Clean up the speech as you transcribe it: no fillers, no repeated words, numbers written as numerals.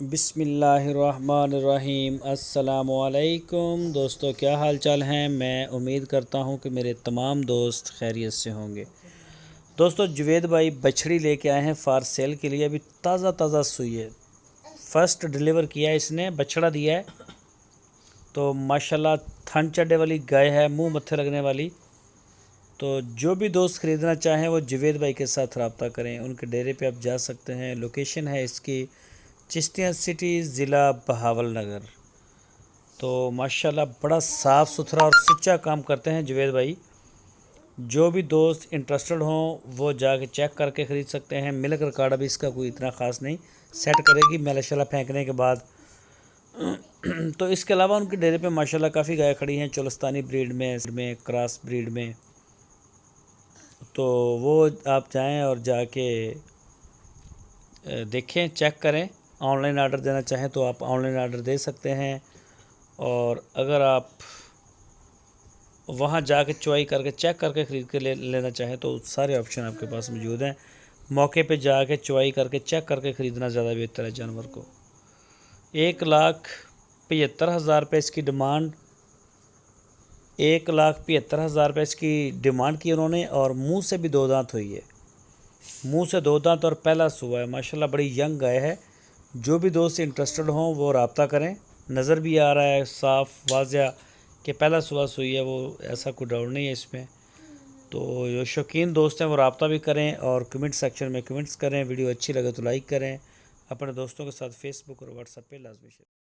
बिस्मिल्लाहिर्रहमानिर्रहीम। अस्सलामुअलैकुम दोस्तों, क्या हाल चाल हैं। मैं उम्मीद करता हूं कि मेरे तमाम दोस्त खैरियत से होंगे। दोस्तों, जुवेद भाई बछड़ी लेके आए हैं फार सेल के लिए। अभी ताज़ा ताज़ा सुई है, फर्स्ट डिलीवर किया है इसने, बछड़ा दिया है। तो माशाल्लाह थन चढ़ने वाली गाय है, मुंह मत्थे लगने वाली। तो जो भी दोस्त ख़रीदना चाहें वो जुवेद भाई के साथ रब्ता करें, उनके डेरे पे आप जा सकते हैं। लोकेशन है इसकी चिश्तिया सिटी, ज़िला बहावलनगर। तो माशाल्लाह बड़ा साफ़ सुथरा और सच्चा काम करते हैं जुवेद भाई। जो भी दोस्त इंटरेस्टेड हों वो जाके चेक करके ख़रीद सकते हैं। मिल्क रिकॉर्ड अभी इसका कोई इतना ख़ास नहीं, सेट करेगी मैला शैला फेंकने के बाद। तो इसके अलावा उनके डेरे पे माशाल्लाह काफ़ी गाय खड़ी हैं चोलस्तानी ब्रीड में क्रॉस ब्रीड में। तो वो आप जाएं और जाके देखें, चेक करें। ऑनलाइन ऑर्डर देना चाहें तो आप ऑनलाइन ऑर्डर दे सकते हैं। और अगर आप वहाँ जाके चॉइस करके चेक करके ख़रीद के लेना चाहें तो सारे ऑप्शन आपके पास मौजूद हैं। मौके पे जाके चॉइस करके चेक करके ख़रीदना ज़्यादा बेहतर है जानवर को। 1,75,000 रुपये इसकी डिमांड, 1,75,000 रुपये इसकी डिमांड की उन्होंने। और मुंह से भी 2 दांत हुई है, मुंह से 2 दांत और पहला सुबह है। माशाल्लाह बड़ी यंग गाय है। जो भी दोस्त इंटरेस्टेड हों वो रब्ता करें। नज़र भी आ रहा है साफ़ वाज़िया कि पहला सुबह सुई है, वो ऐसा कोई डाउट नहीं है इसमें। तो जो शौकीन दोस्त हैं वो रब्ता भी करें और कमेंट सेक्शन में कमेंट्स करें। वीडियो अच्छी लगे तो लाइक करें। अपने दोस्तों के साथ फेसबुक और व्हाट्सएप पे लाजमी शेयर